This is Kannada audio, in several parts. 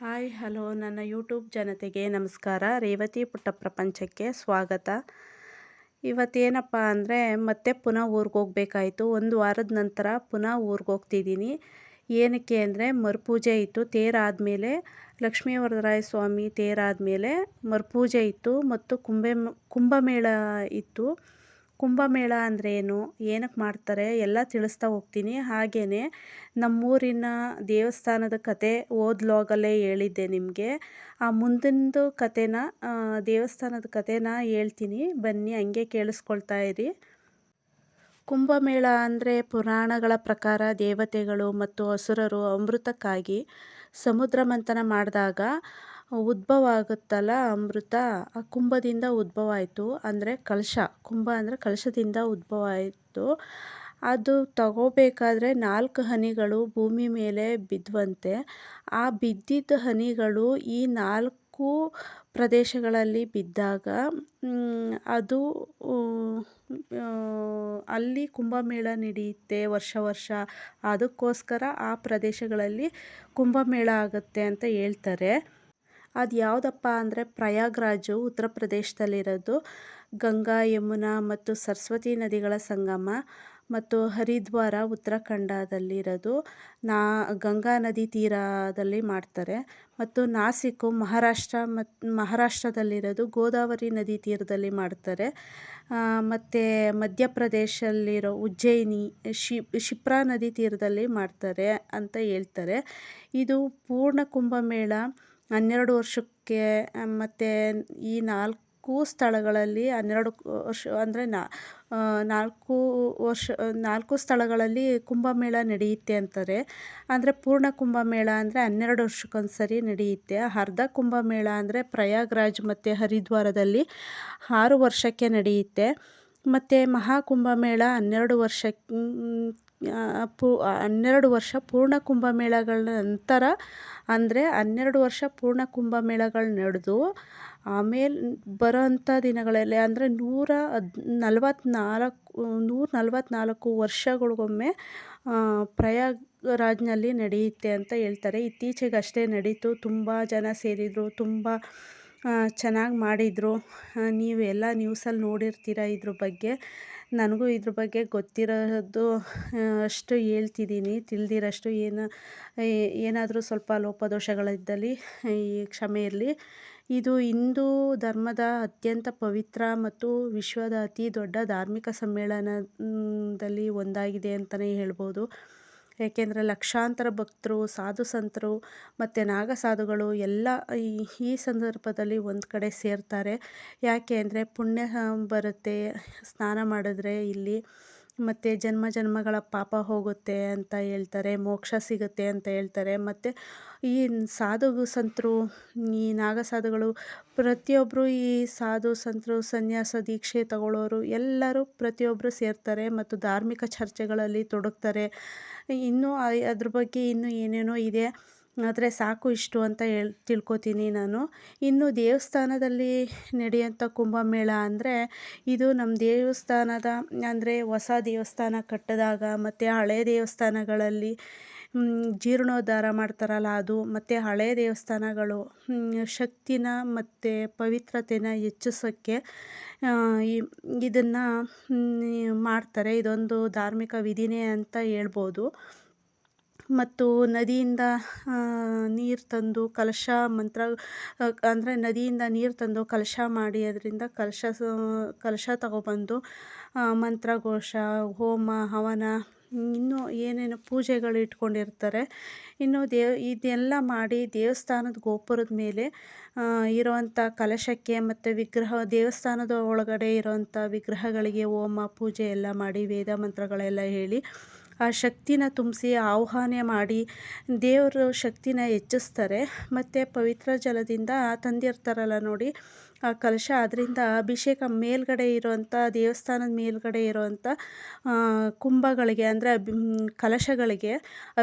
ಹಾಯ್ ಹಲೋ ನನ್ನ ಯೂಟ್ಯೂಬ್ ಜನತೆಗೆ ನಮಸ್ಕಾರ. ರೇವತಿ ಪುಟ್ಟ ಪ್ರಪಂಚಕ್ಕೆ ಸ್ವಾಗತ. ಇವತ್ತೇನಪ್ಪ ಅಂದರೆ ಮತ್ತೆ ಪುನಃ ಊರಿಗೆ ಹೋಗ್ಬೇಕಾಯಿತು. ಒಂದು ವಾರದ ನಂತರ ಪುನಃ ಊರಿಗೆ ಹೋಗ್ತಿದ್ದೀನಿ. ಏನಕ್ಕೆ ಅಂದರೆ ಮರುಪೂಜೆ ಇತ್ತು. ತೇರಾದಮೇಲೆ ಲಕ್ಷ್ಮೀವರದರಾಯ ಸ್ವಾಮಿ ತೇರಾದಮೇಲೆ ಮರುಪೂಜೆ ಇತ್ತು ಮತ್ತು ಕುಂಭಮೇಳ ಇತ್ತು. ಕುಂಭಮೇಳ ಅಂದರೆ ಏನು, ಏನಕ್ಕೆ ಮಾಡ್ತಾರೆ ಎಲ್ಲ ತಿಳಿಸ್ತಾ ಹೋಗ್ತೀನಿ. ಹಾಗೆಯೇ ನಮ್ಮೂರಿನ ದೇವಸ್ಥಾನದ ಕತೆ ಓದ್ಲಾಗಲ್ಲೇ ಹೇಳಿದ್ದೆ ನಿಮಗೆ. ಆ ಮುಂದಿಂದು ಕತೆನ ದೇವಸ್ಥಾನದ ಕತೆನ ಹೇಳ್ತೀನಿ, ಬನ್ನಿ ಹಂಗೆ ಕೇಳಿಸ್ಕೊಳ್ತಾ ಇರಿ. ಕುಂಭಮೇಳ ಅಂದರೆ ಪುರಾಣಗಳ ಪ್ರಕಾರ ದೇವತೆಗಳು ಮತ್ತು ಅಸುರರು ಅಮೃತಕ್ಕಾಗಿ ಸಮುದ್ರ ಮಂಥನ ಮಾಡಿದಾಗ ಉದ್ಭವ ಆಗುತ್ತಲ್ಲ ಅಮೃತ, ಆ ಕುಂಭದಿಂದ ಉದ್ಭವ ಆಯಿತು. ಅಂದರೆ ಕಲಶ, ಕುಂಭ ಅಂದರೆ ಕಲಶದಿಂದ ಉದ್ಭವ ಆಯಿತು. ಅದು ತಗೋಬೇಕಾದ್ರೆ 4 ಹನಿಗಳು ಭೂಮಿ ಮೇಲೆ ಬಿದ್ದುವಂತೆ. ಆ ಬಿದ್ದಿದ್ದ ಹನಿಗಳು ಈ 4 ಪ್ರದೇಶಗಳಲ್ಲಿ ಬಿದ್ದಾಗ ಅದು ಅಲ್ಲಿ ಕುಂಭಮೇಳ ನಡೆಯುತ್ತೆ ವರ್ಷ ವರ್ಷ. ಅದಕ್ಕೋಸ್ಕರ ಆ ಪ್ರದೇಶಗಳಲ್ಲಿ ಕುಂಭಮೇಳ ಆಗುತ್ತೆ ಅಂತ ಹೇಳ್ತಾರೆ. ಅದು ಯಾವುದಪ್ಪ ಅಂದರೆ ಪ್ರಯಾಗ್ರಾಜು ಉತ್ತರ ಪ್ರದೇಶದಲ್ಲಿರೋದು. ಗಂಗಾ, ಯಮುನಾ ಮತ್ತು ಸರಸ್ವತಿ ನದಿಗಳ ಸಂಗಮ. ಮತ್ತು ಹರಿದ್ವಾರ ಉತ್ತರಾಖಂಡದಲ್ಲಿರೋದು. ಗಂಗಾ ನದಿ ತೀರದಲ್ಲಿ ಮಾಡ್ತಾರೆ. ಮತ್ತು ನಾಸಿಕ್ ಮಹಾರಾಷ್ಟ್ರದಲ್ಲಿರೋದು ಗೋದಾವರಿ ನದಿ ತೀರದಲ್ಲಿ ಮಾಡ್ತಾರೆ. ಮತ್ತು ಮಧ್ಯಪ್ರದೇಶದಲ್ಲಿರೋ ಉಜ್ಜಯಿನಿ, ಶಿಪ್ರಾ ನದಿ ತೀರದಲ್ಲಿ ಮಾಡ್ತಾರೆ ಅಂತ ಹೇಳ್ತಾರೆ. ಇದು ಪೂರ್ಣ ಕುಂಭಮೇಳ 12 ವರ್ಷಕ್ಕೆ. ಮತ್ತು ಈ 4 ಸ್ಥಳಗಳಲ್ಲಿ 12 ವರ್ಷ ಅಂದರೆ 4 ಸ್ಥಳಗಳಲ್ಲಿ ಕುಂಭಮೇಳ ನಡೆಯುತ್ತೆ ಅಂತಾರೆ. ಅಂದರೆ ಪೂರ್ಣ ಕುಂಭಮೇಳ ಅಂದರೆ 12 ವರ್ಷಕ್ಕೊಂದ್ಸರಿ ನಡೆಯುತ್ತೆ. ಅರ್ಧ ಕುಂಭಮೇಳ ಅಂದರೆ ಪ್ರಯಾಗ್ರಾಜ್ ಮತ್ತು ಹರಿದ್ವಾರದಲ್ಲಿ 6 ವರ್ಷಕ್ಕೆ ನಡೆಯುತ್ತೆ. ಮತ್ತು ಮಹಾಕುಂಭಮೇಳ 12 ವರ್ಷ ಪೂರ್ಣ ಕುಂಭಮೇಳಗಳ ನಂತರ. ಅಂದರೆ 12 ವರ್ಷ ಪೂರ್ಣ ಕುಂಭಮೇಳಗಳು ನಡೆದು ಆಮೇಲೆ ಬರೋಂಥ ದಿನಗಳಲ್ಲಿ ಅಂದರೆ 144 ವರ್ಷಗಳಿಗೊಮ್ಮೆ ಪ್ರಯಾಗ್ರಾಜ್ನಲ್ಲಿ ನಡೆಯುತ್ತೆ ಅಂತ ಹೇಳ್ತಾರೆ. ಇತ್ತೀಚೆಗಷ್ಟೇ ನಡೀತು. ತುಂಬ ಜನ ಸೇರಿದರು, ತುಂಬ ಚೆನ್ನಾಗಿ ಮಾಡಿದರು. ನೀವೆಲ್ಲ ನ್ಯೂಸಲ್ಲಿ ನೋಡಿರ್ತೀರ ಇದ್ರ ಬಗ್ಗೆ. ನನಗೂ ಇದ್ರ ಬಗ್ಗೆ ಗೊತ್ತಿರೋದು ಅಷ್ಟು ಹೇಳ್ತಿದ್ದೀನಿ. ತಿಳಿದಿರೋಷ್ಟು ಏನಾದರೂ ಸ್ವಲ್ಪ ಲೋಪದೋಷಗಳಿದ್ದಲ್ಲಿ ಕ್ಷಮೆ ಇರಲಿ. ಇದು ಹಿಂದೂ ಧರ್ಮದ ಅತ್ಯಂತ ಪವಿತ್ರ ಮತ್ತು ವಿಶ್ವದ ಅತಿ ದೊಡ್ಡ ಧಾರ್ಮಿಕ ಸಮ್ಮೇಳನದಲ್ಲಿ ಒಂದಾಗಿದೆ ಅಂತಲೇ ಹೇಳ್ಬೋದು. ಏಕೆಂದರೆ ಲಕ್ಷಾಂತರ ಭಕ್ತರು, ಸಾಧು ಸಂತರು ಮತ್ತು ನಾಗಸಾಧುಗಳು ಎಲ್ಲ ಈ ಸಂದರ್ಭದಲ್ಲಿ ಒಂದು ಕಡೆ ಸೇರ್ತಾರೆ. ಯಾಕೆ ಅಂದರೆ ಪುಣ್ಯ ಬರುತ್ತೆ ಸ್ನಾನ ಮಾಡಿದ್ರೆ ಇಲ್ಲಿ. ಮತ್ತು ಜನ್ಮ ಜನ್ಮಗಳ ಪಾಪ ಹೋಗುತ್ತೆ ಅಂತ ಹೇಳ್ತಾರೆ, ಮೋಕ್ಷ ಸಿಗುತ್ತೆ ಅಂತ ಹೇಳ್ತಾರೆ. ಮತ್ತು ಈ ಸಾಧು ಸಂತರು, ಈ ನಾಗಸಾಧುಗಳು ಪ್ರತಿಯೊಬ್ಬರು, ಈ ಸಾಧು ಸಂತರು, ಸನ್ಯಾಸ ದೀಕ್ಷೆ ತಗೊಳ್ಳೋರು ಎಲ್ಲರೂ ಪ್ರತಿಯೊಬ್ಬರು ಸೇರ್ತಾರೆ ಮತ್ತು ಧಾರ್ಮಿಕ ಚರ್ಚೆಗಳಲ್ಲಿ ತೊಡಗ್ತಾರೆ. ಇನ್ನೂ ಅದ್ರ ಬಗ್ಗೆ ಇನ್ನೂ ಏನೇನೋ ಇದೆ, ಆದರೆ ಸಾಕು ಇಷ್ಟು ಅಂತ ತಿಳ್ಕೊತೀನಿ ನಾನು. ಇನ್ನು ದೇವಸ್ಥಾನದಲ್ಲಿ ನಡೆಯೋಂಥ ಕುಂಭಮೇಳ ಅಂದರೆ ಇದು ನಮ್ಮ ದೇವಸ್ಥಾನದ ಅಂದರೆ ಹೊಸ ದೇವಸ್ಥಾನ ಕಟ್ಟಿದಾಗ ಮತ್ತು ಹಳೆ ದೇವಸ್ಥಾನಗಳಲ್ಲಿ ಜೀರ್ಣೋದ್ಧಾರ ಮಾಡ್ತಾರಲ್ಲ ಅದು. ಮತ್ತು ಹಳೆ ದೇವಸ್ಥಾನಗಳು ಶಕ್ತಿನ ಮತ್ತು ಪವಿತ್ರತೆನ ಹೆಚ್ಚಿಸೋಕ್ಕೆ ಇದನ್ನು ಮಾಡ್ತಾರೆ. ಇದೊಂದು ಧಾರ್ಮಿಕ ವಿಧಿನೇ ಅಂತ ಹೇಳ್ಬೋದು. ಮತ್ತು ನದಿಯಿಂದ ನೀರು ತಂದು ಕಲಶ ಮಂತ್ರ ಅಂದರೆ ನದಿಯಿಂದ ನೀರು ತಂದು ಕಲಶ ಮಾಡಿ ಅದರಿಂದ ಕಲಶ ತಗೊಬಂದು ಮಂತ್ರಘೋಷ, ಹೋಮ ಹವನ, ಇನ್ನೂ ಏನೇನು ಪೂಜೆಗಳು ಇಟ್ಕೊಂಡಿರ್ತಾರೆ. ಇನ್ನು ಇದೆಲ್ಲ ಮಾಡಿ ದೇವಸ್ಥಾನದ ಗೋಪುರದ ಮೇಲೆ ಇರುವಂಥ ಕಲಶಕ್ಕೆ ಮತ್ತು ದೇವಸ್ಥಾನದ ಒಳಗಡೆ ಇರೋವಂಥ ವಿಗ್ರಹಗಳಿಗೆ ಹೋಮ ಪೂಜೆ ಎಲ್ಲ ಮಾಡಿ ವೇದ ಮಂತ್ರಗಳೆಲ್ಲ ಹೇಳಿ ಆ ಶಕ್ತಿನ ತುಂಬಿಸಿ ಆಹ್ವಾನ ಮಾಡಿ ದೇವರು ಶಕ್ತಿನ ಹೆಚ್ಚಿಸ್ತಾರೆ. ಮತ್ತು ಪವಿತ್ರ ಜಲದಿಂದ ತಂದಿರ್ತಾರಲ್ಲ ನೋಡಿ ಆ ಕಲಶ, ಅದರಿಂದ ಅಭಿಷೇಕ ಮೇಲ್ಗಡೆ ಇರೋವಂಥ ದೇವಸ್ಥಾನದ ಮೇಲ್ಗಡೆ ಇರೋವಂಥ ಕುಂಭಗಳಿಗೆ ಅಂದರೆ ಕಲಶಗಳಿಗೆ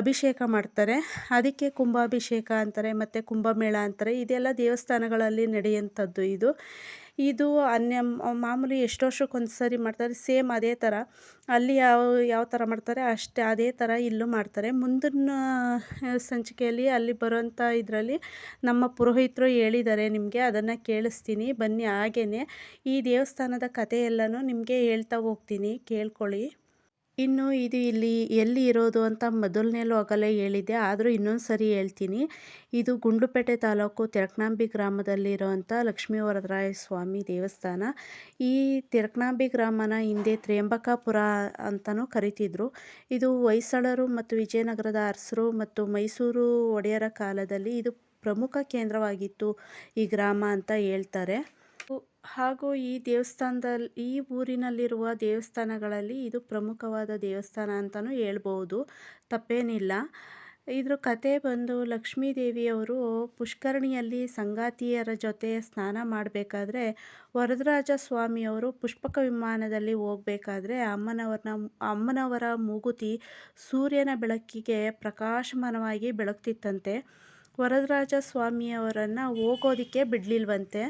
ಅಭಿಷೇಕ ಮಾಡ್ತಾರೆ. ಅದಕ್ಕೆ ಕುಂಭಾಭಿಷೇಕ ಅಂತಾರೆ ಮತ್ತು ಕುಂಭಮೇಳ ಅಂತಾರೆ. ಇದೆಲ್ಲ ದೇವಸ್ಥಾನಗಳಲ್ಲಿ ನಡೆಯುವಂಥದ್ದು ಇದು. ಇದು ಮಾಮೂಲಿ ಎಷ್ಟು ವರ್ಷಕ್ಕೊಂದು ಸರಿ ಮಾಡ್ತಾರೆ ಸೇಮ್ ಅದೇ ಥರ. ಅಲ್ಲಿ ಯಾವ ಥರ ಮಾಡ್ತಾರೆ ಅಷ್ಟೇ ಅದೇ ಥರ ಇಲ್ಲೂ ಮಾಡ್ತಾರೆ. ಮುಂದಿನ ಸಂಚಿಕೆಯಲ್ಲಿ ಅಲ್ಲಿ ಬರೋಂಥ ಇದರಲ್ಲಿ ನಮ್ಮ ಪುರೋಹಿತರು ಹೇಳಿದ್ದಾರೆ ನಿಮಗೆ, ಅದನ್ನು ಕೇಳಿಸ್ತೀನಿ ಬನ್ನಿ. ಹಾಗೆಯೇ ಈ ದೇವಸ್ಥಾನದ ಕಥೆ ಎಲ್ಲನೂ ನಿಮಗೆ ಹೇಳ್ತಾ ಹೋಗ್ತೀನಿ, ಕೇಳ್ಕೊಳ್ಳಿ. ಇನ್ನು ಇದು ಇಲ್ಲಿ ಎಲ್ಲಿ ಇರೋದು ಅಂತ ಮೊದಲನೇ ಲೋಗಲ್ಲೇ ಹೇಳಿದ್ದೆ, ಆದರೂ ಇನ್ನೊಂದು ಸರಿ ಹೇಳ್ತೀನಿ. ಇದು ಗುಂಡ್ಲುಪೇಟೆ ತಾಲೂಕು ತೆರಕನಾಂಬಿ ಗ್ರಾಮದಲ್ಲಿರುವಂಥ ಲಕ್ಷ್ಮೀ ವರದರಾಯ ಸ್ವಾಮಿ ದೇವಸ್ಥಾನ. ಈ ತೆರಕನಾಂಬಿ ಗ್ರಾಮನ ಹಿಂದೆ ತ್ರ್ಯಂಬಕಾಪುರ ಅಂತಲೂ ಕರಿತಿದ್ರು. ಇದು ಹೊಯ್ಸಳರು ಮತ್ತು ವಿಜಯನಗರದ ಅರಸರು ಮತ್ತು ಮೈಸೂರು ಒಡೆಯರ ಕಾಲದಲ್ಲಿ ಇದು ಪ್ರಮುಖ ಕೇಂದ್ರವಾಗಿತ್ತು ಈ ಗ್ರಾಮ ಅಂತ ಹೇಳ್ತಾರೆ. ಹಾಗೂ ಈ ಊರಿನಲ್ಲಿರುವ ದೇವಸ್ಥಾನಗಳಲ್ಲಿ ಇದು ಪ್ರಮುಖವಾದ ದೇವಸ್ಥಾನ ಅಂತಲೂ ಹೇಳ್ಬೋದು, ತಪ್ಪೇನಿಲ್ಲ. ಇದ್ರ ಕತೆ ಬಂದು ಲಕ್ಷ್ಮೀದೇವಿಯವರು ಪುಷ್ಕರಣಿಯಲ್ಲಿ ಸಂಗಾತಿಯರ ಜೊತೆ ಸ್ನಾನ ಮಾಡಬೇಕಾದ್ರೆ ವರದರಾಜ ಸ್ವಾಮಿಯವರು ಪುಷ್ಪಕ ವಿಮಾನದಲ್ಲಿ ಹೋಗಬೇಕಾದ್ರೆ ಅಮ್ಮನವರ ಮೂಗುತಿ ಸೂರ್ಯನ ಬೆಳಕಿಗೆ ಪ್ರಕಾಶಮಾನವಾಗಿ ಬೆಳಗ್ತಿತ್ತಂತೆ. ವರದರಾಜ ಸ್ವಾಮಿಯವರನ್ನು ಹೋಗೋದಕ್ಕೆ ಬಿಡಲಿಲ್ವಂತೆ.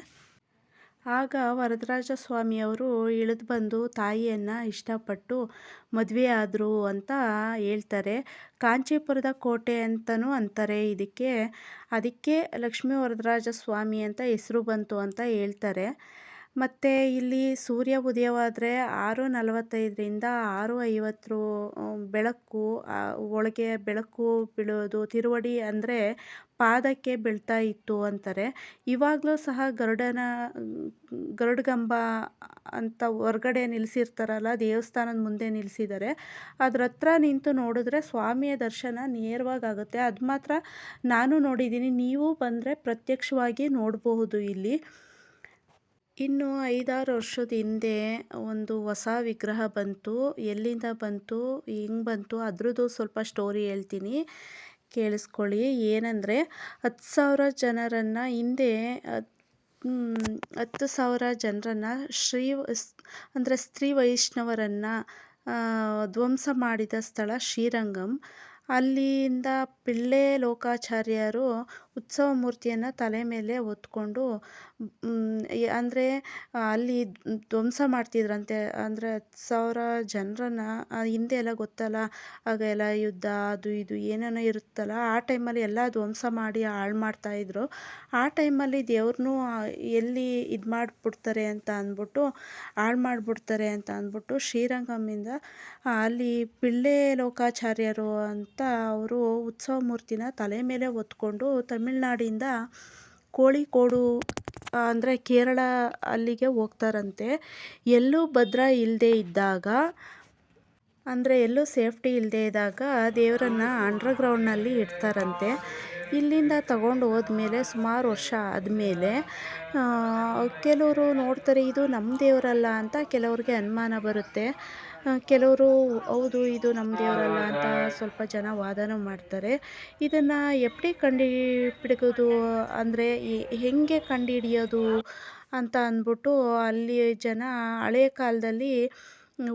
ಆಗ ವರದರಾಜ ಸ್ವಾಮಿಯವರು ಇಳಿದು ಬಂದು ತಾಯಿಯನ್ನು ಇಷ್ಟಪಟ್ಟು ಮದುವೆ ಆದರು ಅಂತ ಹೇಳ್ತಾರೆ. ಕಾಂಚೀಪುರದ ಕೋಟೆ ಅಂತಲೂ ಅಂತಾರೆ ಇದಕ್ಕೆ. ಅದಕ್ಕೆ ಲಕ್ಷ್ಮೀ ವರದರಾಜ ಸ್ವಾಮಿ ಅಂತ ಹೆಸರು ಬಂತು ಅಂತ ಹೇಳ್ತಾರೆ. ಮತ್ತು ಇಲ್ಲಿ ಸೂರ್ಯ ಉದಯವಾದರೆ 6:45ರಿಂದ 6:50 ಬೆಳಕು ಒಳಗೆ ಬೆಳಕು ಬೀಳೋದು ತಿರುವಡಿ ಅಂದರೆ ಪಾದಕ್ಕೆ ಬೀಳ್ತಾ ಇತ್ತು ಅಂತಾರೆ. ಇವಾಗಲೂ ಸಹ ಗರುಡಗಂಬ ಅಂತ ಹೊರಗಡೆ ನಿಲ್ಲಿಸಿರ್ತಾರಲ್ಲ, ದೇವಸ್ಥಾನದ ಮುಂದೆ ನಿಲ್ಲಿಸಿದ್ದಾರೆ. ಅದ್ರ ಹತ್ರ ನಿಂತು ನೋಡಿದ್ರೆ ಸ್ವಾಮಿಯ ದರ್ಶನ ನೇರವಾಗಿ ಆಗುತ್ತೆ. ಅದು ಮಾತ್ರ ನಾನು ನೋಡಿದ್ದೀನಿ, ನೀವು ಬಂದರೆ ಪ್ರತ್ಯಕ್ಷವಾಗಿ ನೋಡಬಹುದು ಇಲ್ಲಿ. ಇನ್ನು 5-6 ವರ್ಷದ ಹಿಂದೆ ಒಂದು ಹೊಸ ವಿಗ್ರಹ ಬಂತು. ಎಲ್ಲಿಂದ ಬಂತು, ಹೆಂಗೆ ಬಂತು ಅದ್ರದ್ದು ಸ್ವಲ್ಪ ಸ್ಟೋರಿ ಹೇಳ್ತೀನಿ, ಕೇಳಿಸ್ಕೊಳ್ಳಿ. ಏನಂದರೆ 10,000 ಜನರನ್ನು ಹಿಂದೆ 10,000 ಜನರನ್ನು ಸ್ತ್ರೀ ವೈಷ್ಣವರನ್ನು ಧ್ವಂಸ ಮಾಡಿದ ಸ್ಥಳ ಶ್ರೀರಂಗಂ. ಅಲ್ಲಿಂದ ಪಿಳ್ಳೆ ಲೋಕಾಚಾರ್ಯರು ಉತ್ಸವ ಮೂರ್ತಿಯನ್ನು ತಲೆ ಮೇಲೆ ಹೊತ್ಕೊಂಡು ಅಂದರೆ ಅಲ್ಲಿ ಧ್ವಂಸ ಮಾಡ್ತಿದ್ರಂತೆ. ಅಂದರೆ 10,000 ಜನರನ್ನು ಹಿಂದೆ ಎಲ್ಲ ಗೊತ್ತಲ್ಲ, ಆಗ ಎಲ್ಲ ಯುದ್ಧ ಅದು ಇದು ಏನೇನೋ ಇರುತ್ತಲ್ಲ, ಆ ಟೈಮಲ್ಲಿ ಎಲ್ಲ ಧ್ವಂಸ ಮಾಡಿ ಹಾಳು ಮಾಡ್ತಾಯಿದ್ರು. ಆ ಟೈಮಲ್ಲಿ ದೇವ್ರನ್ನೂ ಎಲ್ಲಿ ಇದು ಮಾಡಿಬಿಡ್ತಾರೆ ಅಂತ ಅಂದ್ಬಿಟ್ಟು ಹಾಳು ಮಾಡಿಬಿಡ್ತಾರೆ ಅಂತ ಅಂದ್ಬಿಟ್ಟು ಶ್ರೀರಂಗಮಿಂದ ಅಲ್ಲಿ ಪಿಳ್ಳೆ ಲೋಕಾಚಾರ್ಯರು ಅಂತ ಅವರು ಉತ್ಸವ ಮೂರ್ತಿನ ತಲೆ ಮೇಲೆ ಹೊತ್ಕೊಂಡು ತಮಿಳ್ನಾಡಿಂದ ಕೋಳಿಕೋಡು ಅಂದರೆ ಕೇರಳ ಅಲ್ಲಿಗೆ ಹೋಗ್ತಾರಂತೆ. ಎಲ್ಲೂ ಭದ್ರ ಇಲ್ಲದೆ ಇದ್ದಾಗ, ಅಂದರೆ ಎಲ್ಲೂ ಸೇಫ್ಟಿ ಇಲ್ಲದೆ ಇದ್ದಾಗ ದೇವರನ್ನು ಅಂಡರ್ಗ್ರೌಂಡ್ನಲ್ಲಿ ಇಡ್ತಾರಂತೆ. ಇಲ್ಲಿಂದ ತಗೊಂಡು ಹೋದ್ಮೇಲೆ ಸುಮಾರು ವರ್ಷ ಆದಮೇಲೆ ಕೆಲವರು ನೋಡ್ತಾರೆ ಇದು ನಮ್ಮ ದೇವರಲ್ಲ ಅಂತ. ಕೆಲವ್ರಿಗೆ ಅನುಮಾನ ಬರುತ್ತೆ. ಕೆಲವರು ಹೌದು ಇದು ನಮ್ಮ ದೇವರಲ್ಲ ಅಂತ ಸ್ವಲ್ಪ ಜನ ವಾದನೂ ಮಾಡ್ತಾರೆ. ಇದನ್ನು ಎಪ್ಪಡಿ ಕಂಡುಹಿಡಿಯೋದು ಅಂದರೆ ಹೆಂಗೆ ಕಂಡುಹಿಡಿಯೋದು ಅಂತ ಅಂದ್ಬಿಟ್ಟು ಅಲ್ಲಿ ಜನ ಹಳೆಯ ಕಾಲದಲ್ಲಿ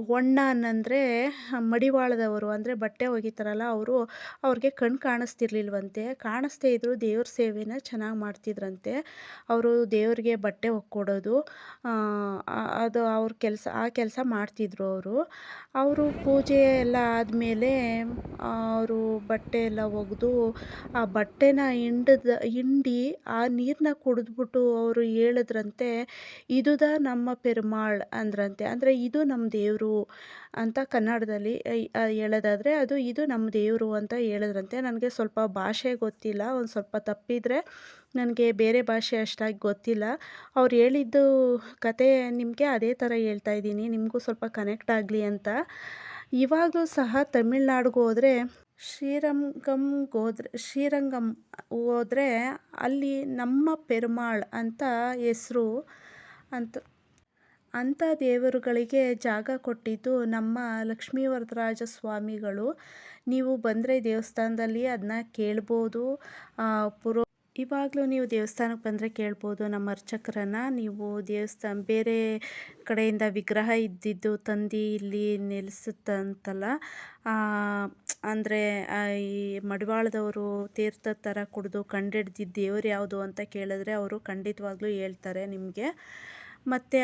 ಹೊಣ್ಣನ್ ಅಂದರೆ ಮಡಿವಾಳದವರು ಅಂದರೆ ಬಟ್ಟೆ ಒಗಿತಾರಲ್ಲ ಅವ್ರಿಗೆ ಕಣ್ಣು ಕಾಣಿಸ್ತಿರ್ಲಿಲ್ವಂತೆ. ಕಾಣಿಸ್ದೇ ಇದ್ದರೂ ದೇವ್ರ ಸೇವೆನ ಚೆನ್ನಾಗಿ ಮಾಡ್ತಿದ್ರಂತೆ. ಅವರು ದೇವ್ರಿಗೆ ಬಟ್ಟೆ ಹೊಕ್ಕೊಡೋದು ಅದು ಅವ್ರ ಕೆಲಸ, ಆ ಕೆಲಸ ಮಾಡ್ತಿದ್ರು ಅವರು ಪೂಜೆ ಎಲ್ಲ ಆದಮೇಲೆ ಅವರು ಬಟ್ಟೆ ಎಲ್ಲ ಒಗೆದು ಆ ಬಟ್ಟೆನ ಹಿಂಡಿ ಆ ನೀರನ್ನ ಕುಡಿದ್ಬಿಟ್ಟು ಅವರು ಹೇಳಿದ್ರಂತೆ, ಇದುದ ನಮ್ಮ ಪೆರುಮಾಳ್ ಅಂದ್ರಂತೆ. ಅಂದರೆ ಇದು ನಮ್ಮ ದೇವರು ಅಂತ ಕನ್ನಡದಲ್ಲಿ ಹೇಳೋದಾದರೆ ಇದು ನಮ್ಮ ದೇವರು ಅಂತ ಹೇಳಿದ್ರಂತೆ. ನನಗೆ ಸ್ವಲ್ಪ ಭಾಷೆ ಗೊತ್ತಿಲ್ಲ, ಒಂದು ಸ್ವಲ್ಪ ತಪ್ಪಿದರೆ ನನಗೆ ಬೇರೆ ಭಾಷೆ ಅಷ್ಟಾಗಿ ಗೊತ್ತಿಲ್ಲ. ಅವ್ರು ಹೇಳಿದ್ದು ಕತೆ ನಿಮಗೆ ಅದೇ ಥರ ಹೇಳ್ತಾ ಇದ್ದೀನಿ, ನಿಮಗೂ ಸ್ವಲ್ಪ ಕನೆಕ್ಟ್ ಆಗಲಿ ಅಂತ. ಇವಾಗಲೂ ಸಹ ತಮಿಳ್ನಾಡಿಗೆ ಹೋದರೆ ಶ್ರೀರಂಗಂ ಹೋದರೆ ಅಲ್ಲಿ ನಮ್ಮ ಪೆರುಮಾಳ್ ಅಂತ ಹೆಸರು ಅಂಥ ದೇವರುಗಳಿಗೆ ಜಾಗ ಕೊಟ್ಟಿದ್ದು ನಮ್ಮ ಲಕ್ಷ್ಮೀ ವರದರಾಜ ಸ್ವಾಮಿಗಳು. ನೀವು ಬಂದರೆ ದೇವಸ್ಥಾನದಲ್ಲಿ ಅದನ್ನ ಕೇಳ್ಬೋದು. ಇವಾಗಲೂ ನೀವು ದೇವಸ್ಥಾನಕ್ಕೆ ಬಂದರೆ ಕೇಳ್ಬೋದು ನಮ್ಮ ಅರ್ಚಕರನ್ನು. ನೀವು ಬೇರೆ ಕಡೆಯಿಂದ ವಿಗ್ರಹ ಇದ್ದಿದ್ದು ತಂದು ಇಲ್ಲಿ ನಿಲ್ಲಿಸುತ್ತಂತಲ್ಲ, ಅಂದರೆ ಈ ಮಡಿವಾಳದವರು ತೀರ್ಥದ ಥರ ಕುಡಿದು ಕಂಡಿಡ್ದಿದ್ದು ದೇವ್ರು ಯಾವುದು ಅಂತ ಕೇಳಿದ್ರೆ ಅವರು ಖಂಡಿತವಾಗ್ಲೂ ಹೇಳ್ತಾರೆ ನಿಮಗೆ. ಮತ್ತು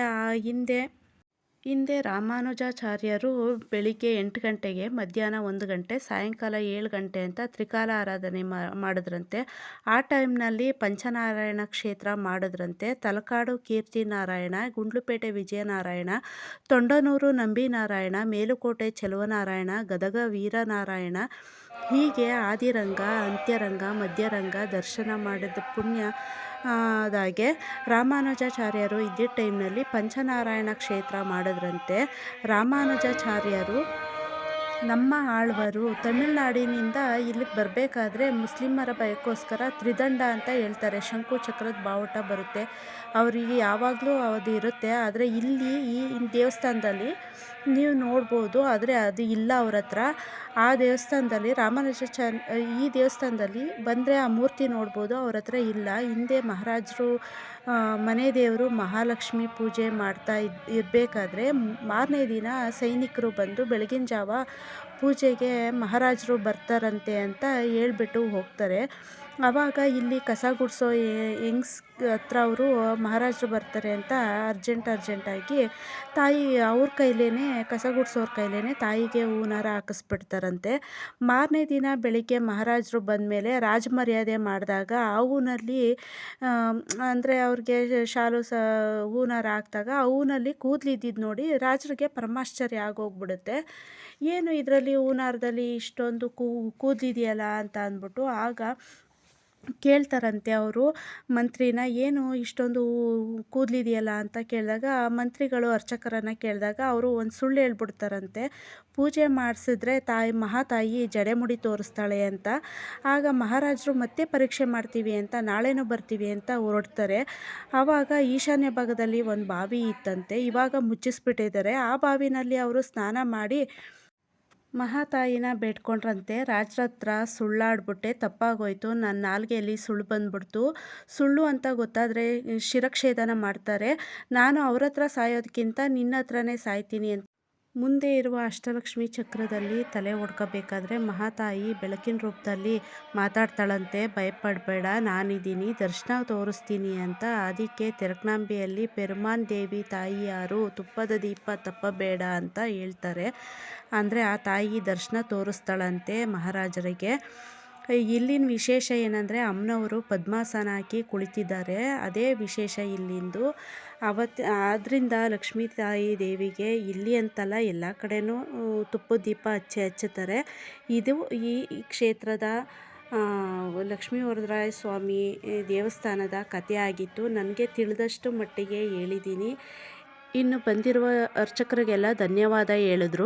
ಹಿಂದೆ ರಾಮಾನುಜಾಚಾರ್ಯರು ಬೆಳಿಗ್ಗೆ 8 ಗಂಟೆಗೆ, ಮಧ್ಯಾಹ್ನ 1 ಗಂಟೆ, ಸಾಯಂಕಾಲ 7 ಗಂಟೆ ಅಂತ ತ್ರಿಕಾಲ ಆರಾಧನೆ ಮಾಡಿದ್ರಂತೆ. ಆ ಟೈಮ್ನಲ್ಲಿ ಪಂಚನಾರಾಯಣ ಕ್ಷೇತ್ರ ಮಾಡಿದ್ರಂತೆ. ತಲಕಾಡು ಕೀರ್ತಿನಾರಾಯಣ, ಗುಂಡ್ಲುಪೇಟೆ ವಿಜಯನಾರಾಯಣ, ತೊಂಡನೂರು ನಂಬಿನಾರಾಯಣ, ಮೇಲುಕೋಟೆ ಚೆಲುವನಾರಾಯಣ, ಗದಗ ವೀರನಾರಾಯಣ, ಹೀಗೆ ಆದಿರಂಗ, ಅಂತ್ಯರಂಗ, ಮಧ್ಯರಂಗ ದರ್ಶನ ಮಾಡಿದ ಪುಣ್ಯ ದಾಗೆ ರಾಮಾನುಜಾಚಾರ್ಯರು ಇದ್ದಿದ್ದ ಟೈಮ್ನಲ್ಲಿ ಪಂಚನಾರಾಯಣ ಕ್ಷೇತ್ರ ಮಾಡಿದ್ರಂತೆ. ರಾಮಾನುಜಾಚಾರ್ಯರು ನಮ್ಮ ಆಳ್ವರು ತಮಿಳುನಾಡಿನಿಂದ ಇಲ್ಲಿಗೆ ಬರಬೇಕಾದ್ರೆ ಮುಸ್ಲಿಮರ ಭಯಕ್ಕೋಸ್ಕರ ತ್ರಿದಂಡ ಅಂತ ಹೇಳ್ತಾರೆ, ಶಂಕು ಚಕ್ರದ ಬಾವುಟ ಬರುತ್ತೆ ಅವರಿಗೆ, ಯಾವಾಗಲೂ ಅದು ಇರುತ್ತೆ. ಆದರೆ ಇಲ್ಲಿ ಈ ದೇವಸ್ಥಾನದಲ್ಲಿ ನೀವು ನೋಡ್ಬೋದು, ಆದರೆ ಅದು ಇಲ್ಲ ಅವ್ರ ಹತ್ರ. ಆ ದೇವಸ್ಥಾನದಲ್ಲಿ ಈ ದೇವಸ್ಥಾನದಲ್ಲಿ ಬಂದರೆ ಆ ಮೂರ್ತಿ ನೋಡ್ಬೋದು, ಅವ್ರ ಹತ್ರ ಇಲ್ಲ. ಹಿಂದೆ ಮಹಾರಾಜರು ಮನೆ ದೇವರು ಮಹಾಲಕ್ಷ್ಮಿ ಪೂಜೆ ಮಾಡ್ತಾ ಇರಬೇಕಾದ್ರೆ ಮಾರನೇ ದಿನ ಸೈನಿಕರು ಬಂದು ಬೆಳಗಿನ ಜಾವ ಪೂಜೆಗೆ ಮಹಾರಾಜರು ಬರ್ತಾರಂತೆ ಅಂತ ಹೇಳ್ಬಿಟ್ಟು ಹೋಗ್ತಾರೆ. ಆವಾಗ ಇಲ್ಲಿ ಕಸ ಗುಡಿಸೋ ಹೆಂಗ್ಸ್ ಹತ್ರ ಅವರು ಮಹಾರಾಜರು ಬರ್ತಾರೆ ಅಂತ ಅರ್ಜೆಂಟಾಗಿ ತಾಯಿ ಅವ್ರ ಕೈಲೇ, ಕಸ ಗುಡಿಸೋರ ಕೈಲೇ ತಾಯಿಗೆ ಹೂನಾರ ಹಾಕಿಸ್ಬಿಡ್ತಾರಂತೆ. ಮಾರನೇ ದಿನ ಬೆಳಿಗ್ಗೆ ಮಹಾರಾಜರು ಬಂದಮೇಲೆ ರಾಜಮರ್ಯಾದೆ ಮಾಡಿದಾಗ ಆ ಹೂನಲ್ಲಿ ಅಂದರೆ ಅವ್ರಿಗೆ ಶಾಲು ಹೂನಾರ ಹಾಕಿದಾಗ ಆ ಹೂನಲ್ಲಿ ಕೂದಲಿದ್ದಿದ್ದು ನೋಡಿ ರಾಜರಿಗೆ ಪರಮಾಶ್ಚರ್ಯ ಆಗೋಗ್ಬಿಡುತ್ತೆ. ಏನು ಇದರಲ್ಲಿ ಹೂನಾರದಲ್ಲಿ ಇಷ್ಟೊಂದು ಕೂದಲಿದೆಯಲ್ಲ ಅಂತ ಅಂದ್ಬಿಟ್ಟು ಆಗ ಕೇಳ್ತಾರಂತೆ ಅವರು ಮಂತ್ರಿನ, ಏನು ಇಷ್ಟೊಂದು ಕೂದಲಿದೆಯಲ್ಲ ಅಂತ ಕೇಳಿದಾಗ ಮಂತ್ರಿಗಳು ಅರ್ಚಕರನ್ನು ಕೇಳಿದಾಗ ಅವರು ಒಂದು ಸುಳ್ಳು ಹೇಳ್ಬಿಡ್ತಾರಂತೆ. ಪೂಜೆ ಮಾಡಿಸಿದ್ರೆ ಮಹಾತಾಯಿ ಜಡೆಮುಡಿ ತೋರಿಸ್ತಾಳೆ ಅಂತ. ಆಗ ಮಹಾರಾಜರು ಮತ್ತೆ ಪರೀಕ್ಷೆ ಮಾಡ್ತೀವಿ ಅಂತ, ನಾಳೆನೂ ಬರ್ತೀವಿ ಅಂತ ಹೊರಡ್ತಾರೆ. ಆವಾಗ ಈಶಾನ್ಯ ಭಾಗದಲ್ಲಿ ಒಂದು ಬಾವಿ ಇತ್ತಂತೆ, ಇವಾಗ ಮುಚ್ಚಿಸ್ಬಿಟ್ಟಿದ್ದಾರೆ. ಆ ಬಾವಿನಲ್ಲಿ ಅವರು ಸ್ನಾನ ಮಾಡಿ ಮಹಾತಾಯಿನ ಬೇಡ್ಕೊಂಡ್ರಂತೆ. ರಾಜ್ರ ಹತ್ರ ಸುಳ್ಳಾಡ್ಬಿಟ್ಟೆ, ತಪ್ಪಾಗೋಯ್ತು, ನನ್ನ ನಾಲ್ಗೆಯಲ್ಲಿ ಸುಳ್ಳು ಬಂದ್ಬಿಡ್ತು, ಸುಳ್ಳು ಅಂತ ಗೊತ್ತಾದರೆ ಶಿರಚ್ಛೇದನ ಮಾಡ್ತಾರೆ, ನಾನು ಅವ್ರ ಹತ್ರ ಸಾಯೋದಕ್ಕಿಂತ ನಿನ್ನ ಹತ್ರನೇ ಸಾಯ್ತೀನಿ ಅಂತ ಮುಂದೆ ಇರುವ ಅಷ್ಟಲಕ್ಷ್ಮಿ ಚಕ್ರದಲ್ಲಿ ತಲೆ ಹೊಡ್ಕೋಬೇಕಾದ್ರೆ ಮಹಾತಾಯಿ ಬೆಳಕಿನ ರೂಪದಲ್ಲಿ ಮಾತಾಡ್ತಾಳಂತೆ, ಭಯಪಡಬೇಡ, ನಾನಿದ್ದೀನಿ, ದರ್ಶನ ತೋರಿಸ್ತೀನಿ ಅಂತ. ಅದಕ್ಕೆ ತೆರಕನಾಂಬಿಯಲ್ಲಿ ಪೆರುಮಾನ್ ದೇವಿ ತಾಯಿ ಯಾರು, ತುಪ್ಪದ ದೀಪ ತಪ್ಪಬೇಡ ಅಂತ ಹೇಳ್ತಾರೆ. ಅಂದರೆ ಆ ತಾಯಿ ದರ್ಶನ ತೋರಿಸ್ತಾಳಂತೆ ಮಹಾರಾಜರಿಗೆ. ಇಲ್ಲಿನ ವಿಶೇಷ ಏನಂದರೆ ಅಮ್ಮನವರು ಪದ್ಮಾಸನ ಹಾಕಿ ಕುಳಿತಿದ್ದಾರೆ, ಅದೇ ವಿಶೇಷ ಇಲ್ಲಿಂದು. ಆದ್ದರಿಂದ ಲಕ್ಷ್ಮೀ ತಾಯಿ ದೇವಿಗೆ ಇಲ್ಲಿ ಅಂತಲ್ಲ ಎಲ್ಲ ಕಡೆನೂ ತುಪ್ಪದ ದೀಪ ಹಚ್ಚುತ್ತಾರೆ. ಇದು ಈ ಕ್ಷೇತ್ರದ ಲಕ್ಷ್ಮೀ ವರದರಾಯ ಸ್ವಾಮಿ ದೇವಸ್ಥಾನದ ಕಥೆ ಆಗಿತ್ತು. ನನಗೆ ತಿಳಿದಷ್ಟು ಮಟ್ಟಿಗೆ ಹೇಳಿದ್ದೀನಿ. ಇನ್ನು ಬಂದಿರುವ ಅರ್ಚಕರಿಗೆಲ್ಲ ಧನ್ಯವಾದ ಹೇಳಿದ್ರು.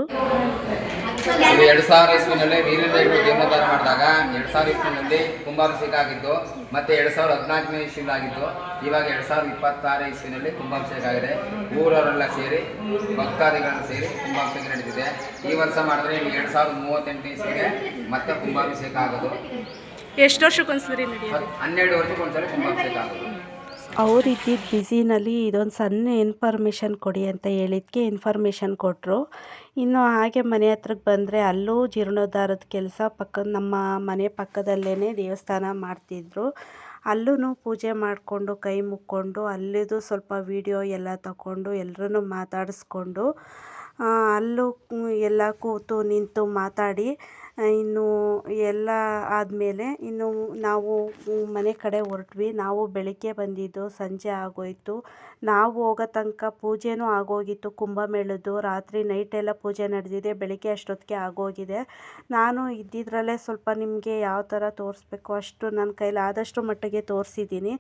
2000 ಇಸ್ವಿನಲ್ಲಿ ವೀರೇಂದ್ರ ಜೀರ್ಣೋದ್ಧಾರ ಮಾಡಿದಾಗ 2000 ಇಸ್ವಿನಲ್ಲಿ ಕುಂಭಾಭಿಷೇಕ ಆಗಿದ್ದು, ಮತ್ತು 2014ನೇ ಇಸ್ವಿನಲ್ಲಿ ಆಗಿದ್ದು. ಇವಾಗ 2026 ಇಸ್ವಿನಲ್ಲಿ ಕುಂಭಾಭಿಷೇಕ ಆಗಿದೆ. ಊರವರೆಲ್ಲ ಸೇರಿ ಭಕ್ತಾದಿಗಳನ್ನ ಸೇರಿ ಕುಂಭಾಭಿಷೇಕ ನಡೆದಿದೆ. ಈ ವರ್ಷ ಮಾಡಿದ್ರೆ 2038 ಇಸ್ವಿಗೆ ಮತ್ತೆ ಕುಂಭಾಭಿಷೇಕ ಆಗೋದು. ಎಷ್ಟು ವರ್ಷಕ್ಕೊಂದ್ಸರಿ ನಡೆಯೋದು? 12 ವರ್ಷಕ್ಕೊಂದ್ಸರಿ ಕುಂಭಾಭಿಷೇಕ ಆಗೋದು. ಅವ್ರು ಇದ್ದಿದ್ದು ಬ್ಯುಸಿನಲ್ಲಿ ಇದೊಂದು ಸಣ್ಣ ಇನ್ಫಾರ್ಮೇಷನ್ ಕೊಡಿ ಅಂತ ಹೇಳಿದ್ದಕ್ಕೆ ಇನ್ಫಾರ್ಮೇಷನ್ ಕೊಟ್ಟರು. ಇನ್ನು ಹಾಗೆ ಮನೆ ಹತ್ರಕ್ಕೆ ಬಂದರೆ ಅಲ್ಲೂ ಜೀರ್ಣೋದ್ಧಾರದ ಕೆಲಸ ನಮ್ಮ ಮನೆ ಪಕ್ಕದಲ್ಲೇ ದೇವಸ್ಥಾನ ಮಾಡ್ತಿದ್ರು. ಅಲ್ಲೂ ಪೂಜೆ ಮಾಡಿಕೊಂಡು ಕೈ ಮುಕ್ಕೊಂಡು ಅಲ್ಲಿದು ಸ್ವಲ್ಪ ವೀಡಿಯೋ ಎಲ್ಲ ತಗೊಂಡು ಎಲ್ಲರೂ ಮಾತಾಡಿಸ್ಕೊಂಡು ಅಲ್ಲೂ ಎಲ್ಲ ಕೂತು ನಿಂತು ಮಾತಾಡಿ ಇನ್ನು ಎಲ್ಲ ಆದಮೇಲೆ ಇನ್ನು ನಾವು ಮನೆ ಕಡೆ ಹೊರಟ್ವಿ. ನಾವು ಬೆಳಗ್ಗೆ ಬಂದಿದ್ದು, ಸಂಜೆ ಆಗೋಯಿತು. ನಾವು ಹೋಗೋ ತನಕ ಪೂಜೆನೂ ಆಗೋಗಿತ್ತು ಕುಂಭಮೇಳದ್ದು. ರಾತ್ರಿ ನೈಟೆಲ್ಲ ಪೂಜೆ ನಡೆದಿದೆ, ಬೆಳಗ್ಗೆ ಅಷ್ಟೊತ್ತಿಗೆ ಆಗೋಗಿದೆ. ನಾನು ಇದ್ದಿದ್ದರಲ್ಲೇ ಸ್ವಲ್ಪ ನಿಮಗೆ ಯಾವ ಥರ ತೋರಿಸ್ಬೇಕು ಅಷ್ಟು ನನ್ನ ಕೈಲಿ ಆದಷ್ಟು ಮಟ್ಟಿಗೆ ತೋರಿಸಿದ್ದೀನಿ.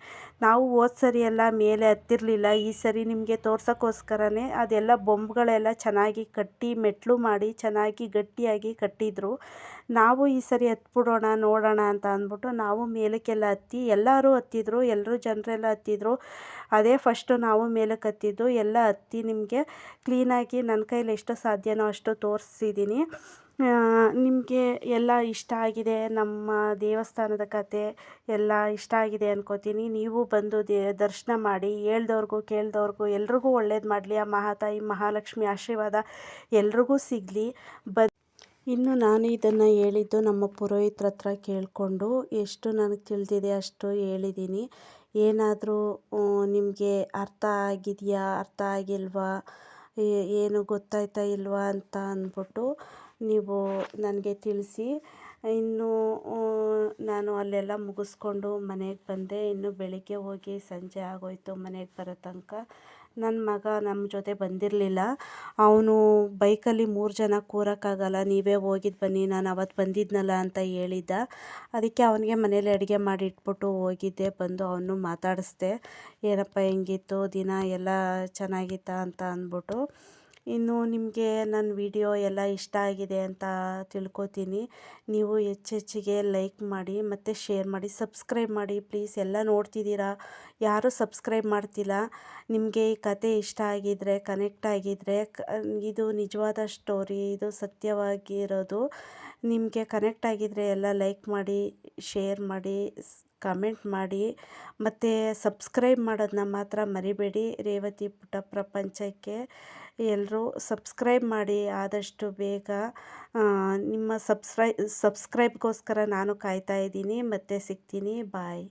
ನಾವು ಹೋದ ಸರಿ ಎಲ್ಲ ಮೇಲೆ ಹತ್ತಿರಲಿಲ್ಲ, ಈ ಸರಿ ನಿಮಗೆ ತೋರ್ಸೋಕ್ಕೋಸ್ಕರನೇ ಅದೆಲ್ಲ ಬೊಂಬುಗಳೆಲ್ಲ ಚೆನ್ನಾಗಿ ಕಟ್ಟಿ ಮೆಟ್ಲು ಮಾಡಿ ಚೆನ್ನಾಗಿ ಗಟ್ಟಿಯಾಗಿ ಕಟ್ಟಿದ್ರು. ನಾವು ಈ ಸರಿ ಹತ್ಬಿಡೋಣ ನೋಡೋಣ ಅಂತ ಅಂದ್ಬಿಟ್ಟು ನಾವು ಮೇಲಕ್ಕೆಲ್ಲ ಹತ್ತಿ, ಎಲ್ಲರೂ ಹತ್ತಿದ್ರು, ಎಲ್ಲರೂ ಜನರೆಲ್ಲ ಹತ್ತಿದ್ರು. ಅದೇ ಫಸ್ಟು ನಾವು ಮೇಲಕ್ಕೆ ಹತ್ತಿದ್ದು. ಎಲ್ಲ ಹತ್ತಿ ನಿಮಗೆ ಕ್ಲೀನಾಗಿ ನನ್ನ ಕೈಲಿ ಎಷ್ಟು ಸಾಧ್ಯನೋ ಅಷ್ಟು ತೋರಿಸಿದ್ದೀನಿ. ನಿಮಗೆ ಎಲ್ಲ ಇಷ್ಟ ಆಗಿದೆ, ನಮ್ಮ ದೇವಸ್ಥಾನದ ಕತೆ ಎಲ್ಲ ಇಷ್ಟ ಆಗಿದೆ ಅಂದ್ಕೋತೀನಿ. ನೀವು ಬಂದು ದರ್ಶನ ಮಾಡಿ, ಹೇಳ್ದವ್ರಿಗೂ ಕೇಳ್ದವ್ರಿಗೂ ಎಲ್ರಿಗೂ ಒಳ್ಳೇದು ಮಾಡಲಿ. ಆ ಮಹಾತಾಯಿ ಮಹಾಲಕ್ಷ್ಮಿ ಆಶೀರ್ವಾದ ಎಲ್ರಿಗೂ ಸಿಗಲಿ. ಇನ್ನು ನಾನು ಇದನ್ನು ಹೇಳಿದ್ದು ನಮ್ಮ ಪುರೋಹಿತ್ರ ಹತ್ರ ಕೇಳಿಕೊಂಡು ಎಷ್ಟು ನನಗೆ ತಿಳಿದಿದೆ ಅಷ್ಟು ಹೇಳಿದ್ದೀನಿ. ಏನಾದರೂ ನಿಮಗೆ ಅರ್ಥ ಆಗಿದೆಯಾ ಅರ್ಥ ಆಗಿಲ್ವಾ ಏನು ಗೊತ್ತಾಯ್ತಾ ಇಲ್ವಾ ಅಂತ ಅಂದ್ಬಿಟ್ಟು ನೀವು ನನಗೆ ತಿಳಿಸಿ. ಇನ್ನು ನಾನು ಅಲ್ಲೆಲ್ಲ ಮುಗಿಸ್ಕೊಂಡು ಮನೆಗೆ ಬಂದೆ. ಇನ್ನು ಬೆಳಿಗ್ಗೆ ಹೋಗಿ ಸಂಜೆ ಆಗೋಯ್ತು ಮನೆಗೆ ಬರೋ ತನಕ. ನನ್ನ ಮಗ ನಮ್ಮ ಜೊತೆ ಬಂದಿರಲಿಲ್ಲ. ಅವನು ಬೈಕಲ್ಲಿ 3 ಜನ ಕೂರೋಕ್ಕಾಗಲ್ಲ, ನೀವೇ ಹೋಗಿದ್ದು ಬನ್ನಿ, ನಾನು ಅವತ್ತು ಬಂದಿದ್ನಲ್ಲ ಅಂತ ಹೇಳಿದ್ದ. ಅದಕ್ಕೆ ಅವನಿಗೆ ಮನೇಲಿ ಅಡುಗೆ ಮಾಡಿ ಇಟ್ಬಿಟ್ಟು ಹೋಗಿದ್ದೆ. ಬಂದು ಅವನು ಮಾತಾಡಿಸ್ದೆ, ಏನಪ್ಪ ಹೆಂಗಿತ್ತು ದಿನ ಎಲ್ಲ ಚೆನ್ನಾಗಿತ್ತಾ ಅಂತ ಅಂದ್ಬಿಟ್ಟು. ಇನ್ನು ನಿಮಗೆ ನನ್ನ ವಿಡಿಯೋ ಎಲ್ಲ ಇಷ್ಟ ಆಗಿದೆ ಅಂತ ತಿಳ್ಕೊತೀನಿ. ನೀವು ಹೆಚ್ಚೆಚ್ಚಿಗೆ ಲೈಕ್ ಮಾಡಿ ಮತ್ತು ಶೇರ್ ಮಾಡಿ, ಸಬ್ಸ್ಕ್ರೈಬ್ ಮಾಡಿ ಪ್ಲೀಸ್. ಎಲ್ಲ ನೋಡ್ತಿದ್ದೀರಾ, ಯಾರೂ ಸಬ್ಸ್ಕ್ರೈಬ್ ಮಾಡ್ತಿಲ್ಲ. ನಿಮಗೆ ಈ ಕತೆ ಇಷ್ಟ ಆಗಿದ್ದರೆ, ಕನೆಕ್ಟ್ ಆಗಿದ್ದರೆ, ಇದು ನಿಜವಾದ ಸ್ಟೋರಿ, ಇದು ಸತ್ಯವಾಗಿರೋದು. ನಿಮಗೆ ಕನೆಕ್ಟ್ ಆಗಿದ್ದರೆ ಎಲ್ಲ ಲೈಕ್ ಮಾಡಿ, ಶೇರ್ ಮಾಡಿ, ಕಮೆಂಟ್ ಮಾಡಿ ಮತ್ತು ಸಬ್ಸ್ಕ್ರೈಬ್ ಮಾಡೋದನ್ನ ಮಾತ್ರ ಮರಿಬೇಡಿ. ರೇವತಿ ಪುಟ್ಟ ಪ್ರಪಂಚಕ್ಕೆ ಎಲ್ಲರೂ ಸಬ್ಸ್ಕ್ರೈಬ್ ಮಾಡಿ ಆದಷ್ಟು ಬೇಗ. ನಿಮ್ಮ ಸಬ್ಸ್ಕ್ರೈಬ್ಗೋಸ್ಕರ ನಾನು ಕಾಯ್ತಾ ಇದ್ದೀನಿ. ಮತ್ತೆ ಸಿಗ್ತೀನಿ. ಬಾಯ್.